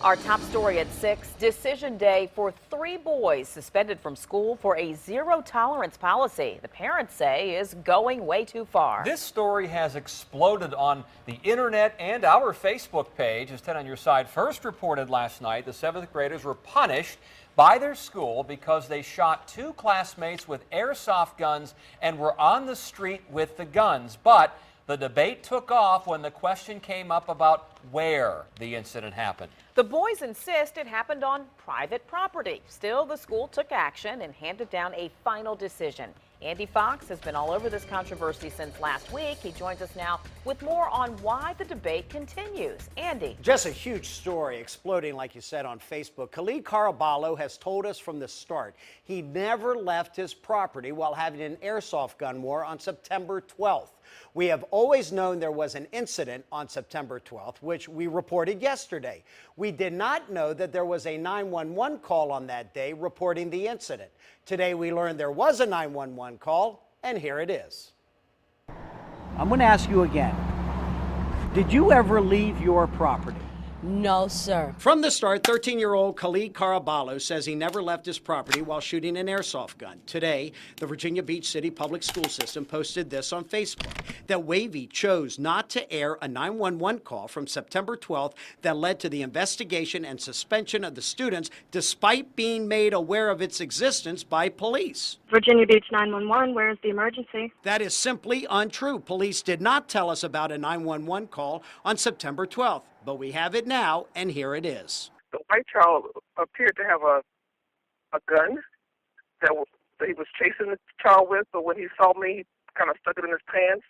Our top story at 6, decision day for 3 boys suspended from school for a zero-tolerance policy the parents say is going way too far. This story has exploded on the internet and our Facebook page. As 10 on your side first reported last night, the 7th graders were punished by their school because they shot 2 classmates with airsoft guns and were on the street with the guns. But the debate took off when the question came up about where the incident happened. The boys insist it happened on private property. Still, the school took action and handed down a final decision. Andy Fox has been all over this controversy since last week. He joins us now with more on why the debate continues. Andy. Just a huge story exploding, like you said, on Facebook. Khalid Caraballo has told us from the start he never left his property while having an airsoft gun war on September 12th. We have always known there was an incident on September 12th, which we reported yesterday. We did not know that there was a 911 call on that day reporting the incident. Today we learned there was a 911 call, and here it is. I'm going to ask you again. Did you ever leave your property? No, sir. From the start, 13-year-old Khalid Caraballo says he never left his property while shooting an airsoft gun. Today, the Virginia Beach City Public School System posted this on Facebook, that Wavy chose not to air a 911 call from September 12th that led to the investigation and suspension of the students despite being made aware of its existence by police. Virginia Beach 911, where is the emergency? That is simply untrue. Police did not tell us about a 911 call on September 12th. But we have it now, and here it is. The white child appeared to have a gun that he was chasing the child with, but when he saw me, he kind of stuck it in his pants.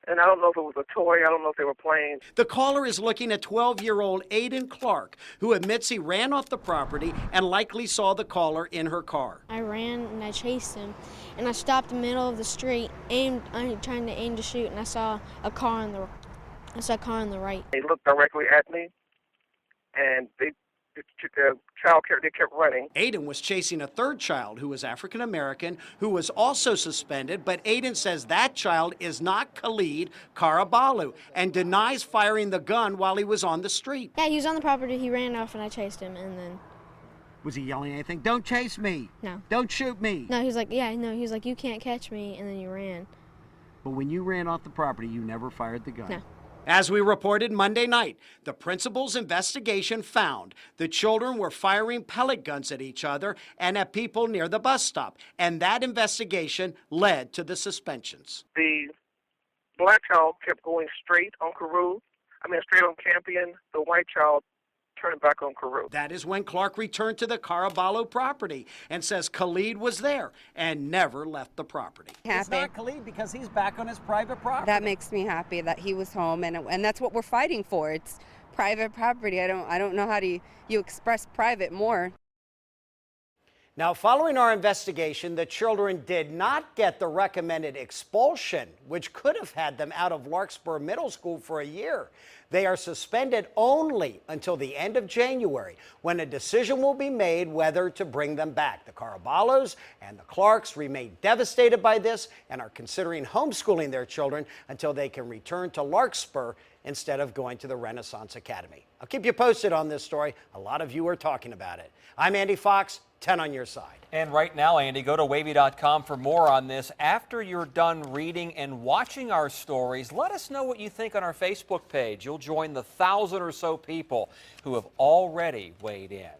And I don't know if it was a toy. I don't know if they were playing. The caller is looking at 12-year-old Aiden Clark, who admits he ran off the property and likely saw the caller in her car. I ran and I chased him, and I stopped in the middle of the street, trying to aim to shoot, and I saw a car on the right. They looked directly at me, and the child kept running. Aiden was chasing a third child who was African American, who was also suspended, but Aiden says that child is not Khalid Caraballo and denies firing the gun while he was on the street. Yeah, he was on the property, he ran off, and I chased him, and then... Was he yelling anything? Don't chase me. No. Don't shoot me. No, he was like, yeah, no, he was like, you can't catch me, and then you ran. But when you ran off the property, you never fired the gun. No. As we reported Monday night, the principal's investigation found the children were firing pellet guns at each other and at people near the bus stop, and that investigation led to the suspensions. The black child kept going straight on straight on Campion. The white child turned back on Carew. That is when Clark returned to the Caraballo property and says Khalid was there and never left the property. Happy. It's not Khalid because he's back on his private property. That makes me happy that he was home, and that's what we're fighting for. It's private property. I don't know how you express private more. Now, following our investigation, the children did not get the recommended expulsion, which could have had them out of Larkspur Middle School for a year. They are suspended only until the end of January, when a decision will be made whether to bring them back. The Caraballos and the Clarks remain devastated by this and are considering homeschooling their children until they can return to Larkspur instead of going to the Renaissance Academy. I'll keep you posted on this story. A lot of you are talking about it. I'm Andy Fox, 10 on your side. And right now, Andy, go to wavy.com for more on this. After you're done reading and watching our stories, let us know what you think on our Facebook page. You'll join the 1,000 or so people who have already weighed in.